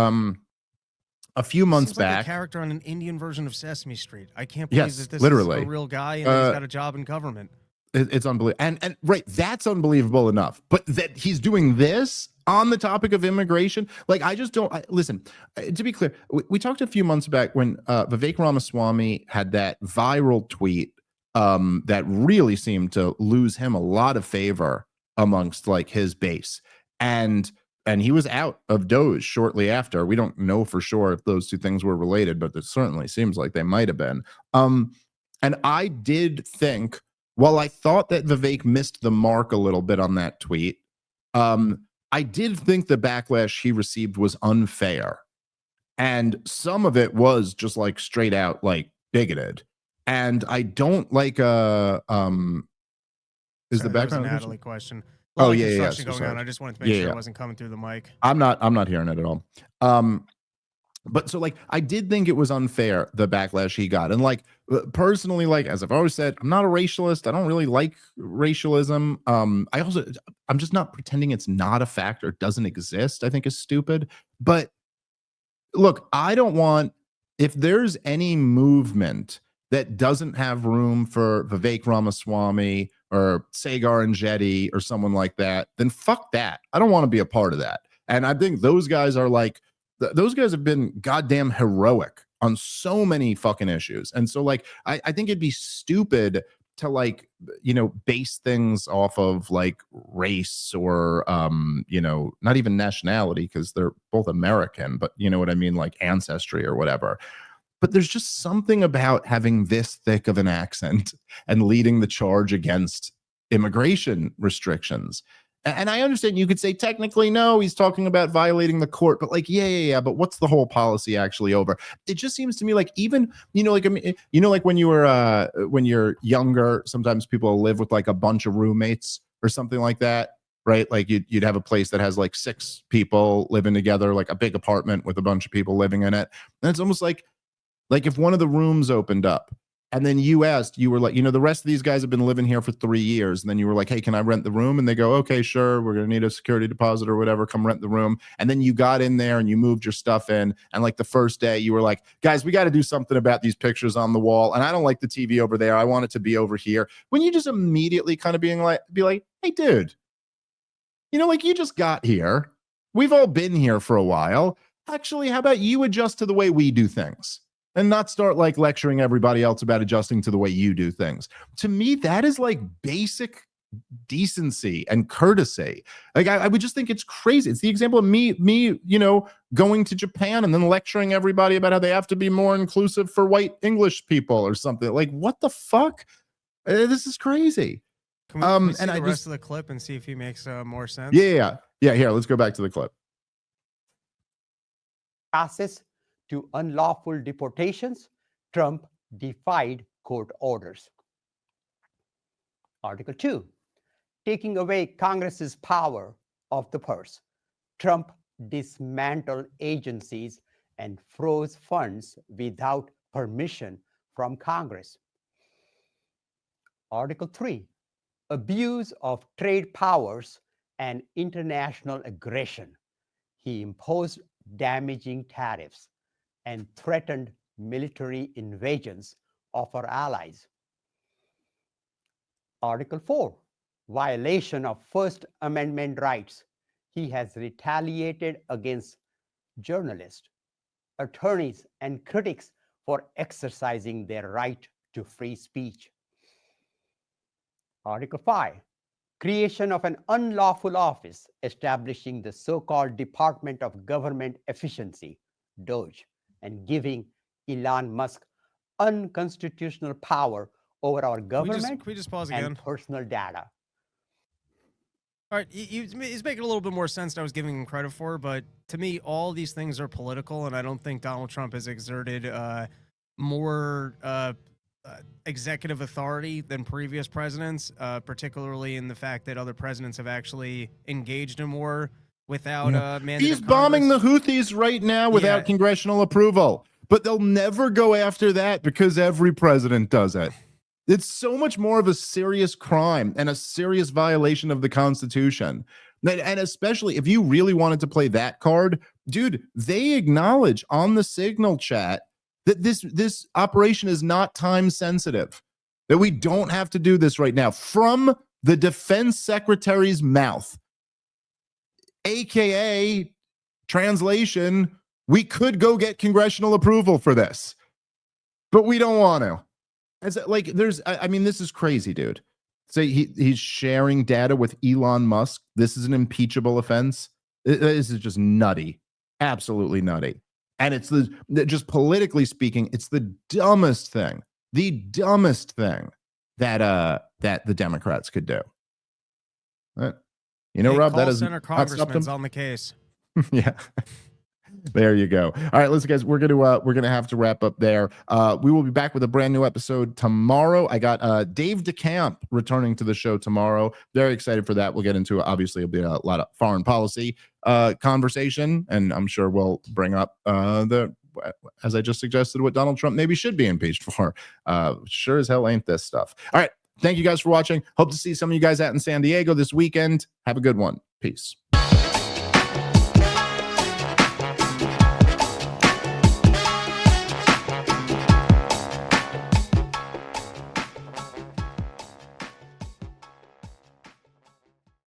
a few months back, like a character on an Indian version of Sesame Street. I can't believe that this literally is a real guy and he's got a job in government. It's unbelievable. And right, that's unbelievable enough. But that he's doing this on the topic of immigration, like I just don't listen. To be clear, we talked a few months back when Vivek Ramaswamy had that viral tweet that really seemed to lose him a lot of favor amongst like his base, and he was out of DOJ shortly after. We don't know for sure if those two things were related, but it certainly seems like they might have been. And I did think, while I thought that Vivek missed the mark a little bit on that tweet, I did think the backlash he received was unfair. And some of it was just like straight out like bigoted. And I don't like is the background Natalie question. Oh yeah. Going on. I just wanted to make sure it wasn't coming through the mic. I'm not hearing it at all. But so like I did think it was unfair, the backlash he got. And like personally, like as I've always said, I'm not a racialist. I don't really like racialism. I'm just not pretending it's not a fact or doesn't exist, I think is stupid. But look, I don't want, if there's any movement that doesn't have room for Vivek Ramaswamy or Sagar and Jetty or someone like that, then fuck that. I don't want to be a part of that. And I think those guys are like those guys have been goddamn heroic on so many fucking issues. And so like I think it'd be stupid to like, you know, base things off of like race or you know, not even nationality, because they're both American, but you know what I mean, like ancestry or whatever. But there's just something about having this thick of an accent and leading the charge against immigration restrictions. And I understand you could say technically no, he's talking about violating the court, but like yeah, but what's the whole policy actually over? It just seems to me like, even, you know, like I mean, you know, like when you're younger, sometimes people live with like a bunch of roommates or something like that, right? Like you'd have a place that has like 6 people living together, like a big apartment with a bunch of people living in it, and it's almost like if one of the rooms opened up and then you were like, you know, the rest of these guys have been living here for 3 years. And then you were like, hey, can I rent the room? And they go, okay, sure. We're going to need a security deposit or whatever. Come rent the room. And then you got in there and you moved your stuff in. And like the first day you were like, guys, we got to do something about these pictures on the wall. And I don't like the TV over there. I want it to be over here. When you just immediately kind of be like, hey, dude, you know, like you just got here. We've all been here for a while. Actually, how about you adjust to the way we do things? And not start like lecturing everybody else about adjusting to the way you do things. To me, that is like basic decency and courtesy. Like I would just think it's crazy. It's the example of me, you know, going to Japan and then lecturing everybody about how they have to be more inclusive for white English people or something. Like, what the fuck? This is crazy. Can we see the rest of the clip and see if he makes more sense? Yeah. Here, let's go back to the clip. Process to unlawful deportations, Trump defied court orders. Article 2, taking away Congress's power of the purse. Trump dismantled agencies and froze funds without permission from Congress. Article 3, abuse of trade powers and international aggression. He imposed damaging tariffs and threatened military invasions of our allies. Article 4, violation of First Amendment rights. He has retaliated against journalists, attorneys, and critics for exercising their right to free speech. Article 5, creation of an unlawful office establishing the so-called Department of Government Efficiency, DOGE, and giving Elon Musk unconstitutional power over our government can we just pause again? And personal data. All right, he's making a little bit more sense than I was giving him credit for, but to me, all these things are political, and I don't think Donald Trump has exerted more executive authority than previous presidents, particularly in the fact that other presidents have actually engaged in war without mandate. He's bombing the Houthis right now without congressional approval, but they'll never go after that because every president does it. It's so much more of a serious crime and a serious violation of the Constitution. And especially if you really wanted to play that card, dude, they acknowledge on the Signal chat that this operation is not time sensitive, that we don't have to do this right now. From the defense secretary's mouth, AKA translation, we could go get congressional approval for this, but we don't want to. As like, I mean, this is crazy, dude. Say he's sharing data with Elon Musk. This is an impeachable offense. This is just nutty, absolutely nutty. And it's just politically speaking, it's the dumbest thing that the Democrats could do. You know, hey, Rob, that is center congressman's on the case. Yeah. There you go. All right, listen, guys, we're gonna have to wrap up there. We will be back with a brand new episode tomorrow. I got Dave DeCamp returning to the show tomorrow. Very excited for that. We'll get into obviously it'll be a lot of foreign policy conversation, and I'm sure we'll bring up as I just suggested, what Donald Trump maybe should be impeached for. Sure as hell ain't this stuff. All right, thank you guys for watching. Hope to see some of you guys out in San Diego this weekend. Have a good one. Peace.